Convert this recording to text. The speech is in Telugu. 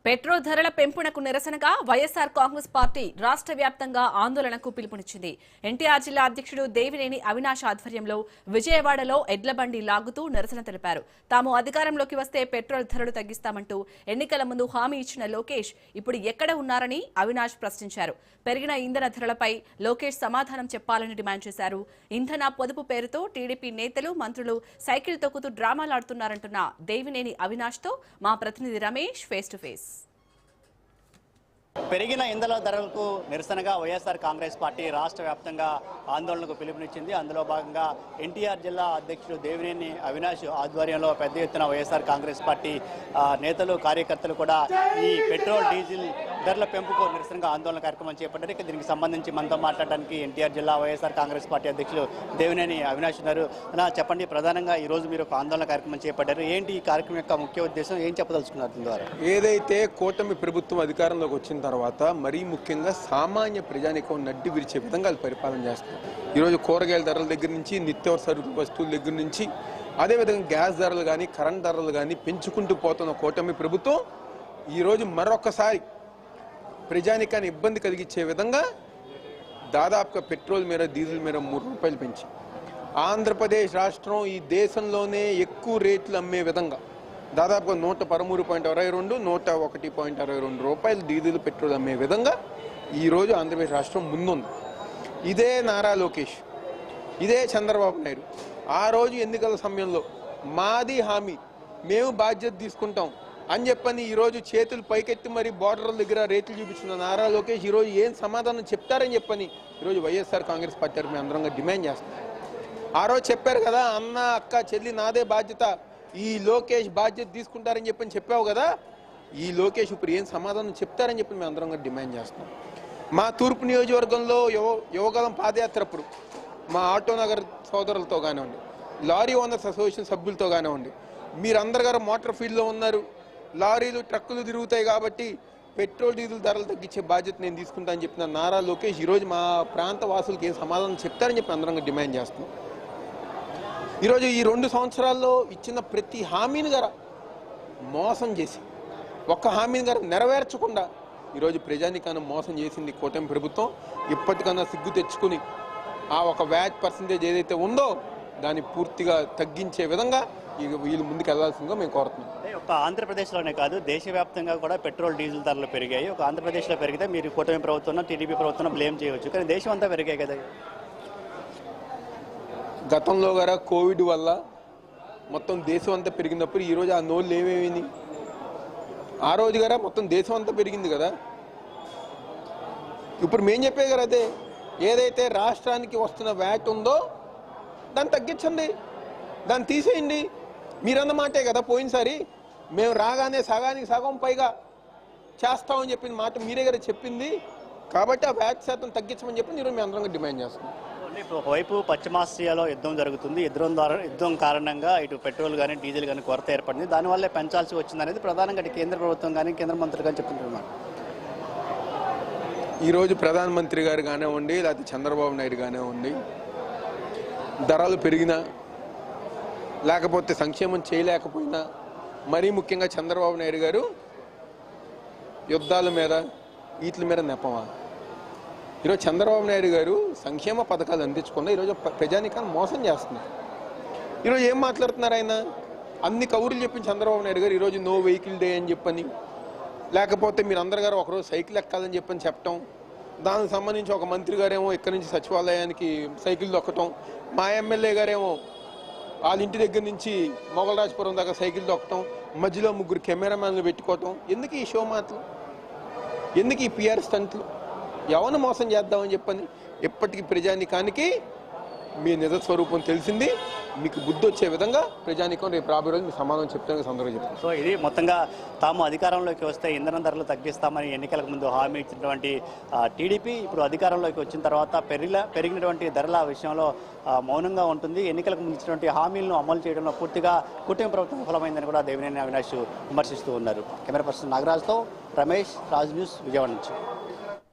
పెట్రోల్ ధరల పెంపునకు నిరసనగా వైఎస్ఆర్ కాంగ్రెస్ పార్టీ రాష్ట్ర వ్యాప్తంగా ఆందోళనకు పిలుపునిచ్చింది. ఎన్టీఆర్ జిల్లా అధ్యక్షుడు దేవినేని అవినాష్ ఆధ్వర్యంలో విజయవాడలో ఎడ్లబండి లాగుతూ నిరసన తెలిపారు. తాము అధికారంలోకి వస్తే పెట్రోల్ ధరలు తగ్గిస్తామంటూ ఎన్నికల ముందు హామీ ఇచ్చిన లోకేష్ ఇప్పుడు ఎక్కడ ఉన్నారని అవినాష్ ప్రశ్నించారు. పెరిగిన ఇంధన ధరలపై లోకేష్ సమాధానం చెప్పాలని డిమాండ్ చేశారు. ఇంధన పొదుపు పేరుతో టీడీపీ నేతలు, మంత్రులు సైకిల్ తొక్కుతూ డ్రామాలాడుతున్నారంటున్న దేవినేని అవినాష్తో మా ప్రతినిధి రమేష్ ఫేస్ టు ఫేస్. పెరిగిన ఇంధన ధరలకు నిరసనగా వైఎస్ఆర్ కాంగ్రెస్ పార్టీ రాష్ట్ర వ్యాప్తంగా ఆందోళనకు పిలుపునిచ్చింది. అందులో భాగంగా ఎన్టీఆర్ జిల్లా అధ్యక్షుడు దేవినేని అవినాష్ ఆధ్వర్యంలో పెద్ద ఎత్తున వైఎస్ఆర్ కాంగ్రెస్ పార్టీ నేతలు, కార్యకర్తలు కూడా ఈ పెట్రోల్, డీజిల్ ధరల పెంపుకు నిరసనగా ఆందోళన కార్యక్రమం చేపట్టారు. దీనికి సంబంధించి మనతో మాట్లాడడానికి ఎన్టీఆర్ జిల్లా వైఎస్ఆర్ కాంగ్రెస్ పార్టీ అధ్యక్షులు దేవినేని అవినాష్ ఉన్నారు. అలా చెప్పండి, ప్రధానంగా ఈరోజు మీరు ఒక ఆందోళన కార్యక్రమం చేపట్టారు. ఏంటి ఈ కార్యక్రమం యొక్క ముఖ్య ఉద్దేశం, ఏం చెప్పదలుచుకున్నారు దీని ద్వారా? ఏదైతే కూటమి ప్రభుత్వం అధికారంలోకి వచ్చిన తర్వాత మరీ ముఖ్యంగా సామాన్య ప్రజానికం నడ్డి విరిచే విధంగా అది పరిపాలన చేస్తుంది. ఈరోజు కూరగాయల ధరల దగ్గర నుంచి, నిత్యావసర సరుకుల వస్తువుల దగ్గర నుంచి, అదేవిధంగా గ్యాస్ ధరలు కానీ, కరెంట్ ధరలు కానీ పెంచుకుంటూ పోతున్న కూటమి ప్రభుత్వం ఈరోజు మరొకసారి ప్రజానికాన్ని ఇబ్బంది కలిగించే విధంగా దాదాపుగా పెట్రోల్ మీద, డీజిల్ మీద 3 రూపాయలు పెంచి ఆంధ్రప్రదేశ్ రాష్ట్రం ఈ దేశంలోనే ఎక్కువ రేట్లు అమ్మే విధంగా దాదాపుగా 113.22, 101.22 రూపాయలు డీజిల్, పెట్రోల్ అమ్మే విధంగా ఈరోజు ఆంధ్రప్రదేశ్ రాష్ట్రం ముందుంది. ఇదే నారా లోకేష్, ఇదే చంద్రబాబు నాయుడు ఆ రోజు ఎన్నికల సమయంలో మాది హామీ, మేము బాధ్యత తీసుకుంటాం అని చెప్పని ఈరోజు చేతులు పైకెత్తి మరి బోర్డర్ల దగ్గర రేట్లు చూపించిన నారా లోకేష్ ఈరోజు ఏం సమాధానం చెప్తారని చెప్పని ఈరోజు వైఎస్ఆర్ కాంగ్రెస్ పార్టీ మేము అందరంగా డిమాండ్ చేస్తాం. ఆ రోజు చెప్పారు కదా, అన్న, అక్క, చెల్లి నాదే బాధ్యత, ఈ లోకేష్ బాధ్యత తీసుకుంటారని చెప్పని చెప్పావు కదా, ఈ లోకేష్ ఇప్పుడు ఏం సమాధానం చెప్తారని చెప్పి మేము అందరం డిమాండ్ చేస్తున్నాం. మా తూర్పు నియోజకవర్గంలో యువగలం పాదయాత్ర అప్పుడు మా ఆటో నగర్ సోదరులతో కానివ్వండి, లారీ ఓనర్స్ అసోసియేషన్ సభ్యులతో కానివ్వండి, మీరందరు గారు మోటార్ ఫీల్డ్లో ఉన్నారు, లారీలు, ట్రక్కులు తిరుగుతాయి కాబట్టి పెట్రోల్, డీజిల్ ధరలు తగ్గించే బాధ్యత నేను తీసుకుంటా అని చెప్పిన నారా లోకేష్ ఈరోజు మా ప్రాంత వాసులకి ఏం సమాధానం చెప్తారని చెప్పి అందరం డిమాండ్ చేస్తున్నాం. ఈరోజు ఈ 2 సంవత్సరాల్లో ఇచ్చిన ప్రతి హామీని గారు మోసం చేసి, ఒక్క హామీని గారు నెరవేర్చకుండా ఈరోజు ప్రజానికాన్ని మోసం చేసింది కూటమి ప్రభుత్వం. ఇప్పటికన్నా సిగ్గు తెచ్చుకుని ఆ ఒక వ్యాట్ పర్సంటేజ్ ఏదైతే ఉందో దాన్ని పూర్తిగా తగ్గించే విధంగా వీళ్ళు ముందుకు వెళ్లాల్సిందిగా మేము కోరుతున్నాం. ఒక ఆంధ్రప్రదేశ్లోనే కాదు, దేశవ్యాప్తంగా కూడా పెట్రోల్, డీజిల్ ధరలు పెరిగాయి. ఒక ఆంధ్రప్రదేశ్లో పెరిగితే మీరు కూటమి ప్రభుత్వం, టీడీపీ ప్రభుత్వం బ్లేమ్ చేయవచ్చు, కానీ దేశం అంతా పెరిగాయి కదా. గతంలో గారా కోవిడ్ వల్ల మొత్తం దేశం అంతా పెరిగినప్పుడు ఈరోజు ఆ నోళ్ళు ఏమేమి, ఆ రోజు గారా మొత్తం దేశం అంతా పెరిగింది కదా. ఇప్పుడు మేము చెప్పే కదా, అదే ఏదైతే రాష్ట్రానికి వస్తున్న వ్యాట్ ఉందో దాన్ని తగ్గించండి, దాన్ని తీసేయండి. మీరన్న మాటే కదా పోయినసారి, మేము రాగానే సగానికి సగం పైగా చేస్తామని చెప్పిన మాట మీరే కదా చెప్పింది. కాబట్టి ఆ వ్యాట్ శాతం తగ్గించమని చెప్పి ఈరోజు మేము అందరం డిమాండ్ చేస్తున్నాం. ఒకవైపు పశ్చిమాసియాలో యుద్ధం జరుగుతుంది, యుద్ధం కారణంగా ఇటు పెట్రోల్ కానీ, డీజిల్ కానీ కొరత ఏర్పడింది, దానివల్లే పెంచాల్సి వచ్చింది అనేది ప్రధానంగా కేంద్ర ప్రభుత్వం కానీ, కేంద్ర మంత్రులు కానీ చెప్తుంటున్నారు. ఈరోజు ప్రధానమంత్రి గారు కానివ్వండి, లేకపోతే చంద్రబాబు నాయుడు కానివ్వండి, ధరలు పెరిగినా లేకపోతే సంక్షేమం చేయలేకపోయినా, మరీ ముఖ్యంగా చంద్రబాబు నాయుడు గారు యుద్ధాల మీద, వీటి మీద నెపమా? ఈరోజు చంద్రబాబు నాయుడు గారు సంక్షేమ పథకాలు అందించకుండా ఈరోజు ప్రజానికాన్ని మోసం చేస్తున్నారు. ఈరోజు ఏం మాట్లాడుతున్నారు ఆయన? అన్ని కబుర్లు చెప్పిన చంద్రబాబు నాయుడు గారు ఈరోజు నో వెహికల్ డే అని చెప్పని, లేకపోతే మీరు అందరు గారు ఒకరోజు సైకిల్ ఎక్కాలని చెప్పని చెప్పటం, దానికి సంబంధించి ఒక మంత్రి గారేమో ఇక్కడి నుంచి సచివాలయానికి సైకిల్ దొక్కటం, మా ఎమ్మెల్యే గారేమో వాళ్ళ ఇంటి దగ్గర నుంచి మొగలరాజపురం దాకా సైకిల్ దొక్కటం, మధ్యలో 3 కెమెరామ్యాన్లు పెట్టుకోవటం. ఎందుకు ఈ షో మాటలు, ఎందుకు ఈ పిఆర్ స్టంట్లు? ఎవరిని మోసం చేద్దామని చెప్పని ఎప్పటికీ ప్రజానికానికి మీ నిజ స్వరూపం తెలిసింది. మీకు బుద్ధి వచ్చే విధంగా ప్రజానికం రేపు రాబోయే రోజు మీ సమాధానం చెప్తాను సందర్భంగా చెప్తాను. సో ఇది మొత్తంగా తాము అధికారంలోకి వస్తే ఇంధన ధరలు తగ్గిస్తామని ఎన్నికలకు ముందు హామీ ఇచ్చినటువంటి టీడీపీ ఇప్పుడు అధికారంలోకి వచ్చిన తర్వాత పెరిగినటువంటి ధరల విషయంలో మౌనంగా ఉంటుంది. ఎన్నికలకు ముందు ఇచ్చినటువంటి హామీలను అమలు చేయడంలో పూర్తిగా కూటమి ప్రభుత్వం విఫలమైందని కూడా దేవినేని అవినాష్ విమర్శిస్తూ ఉన్నారు. కెమెరా పర్సన్ నాగరాజ్తో రమేష్, రాజ్ న్యూస్, విజయవాడ నుంచి.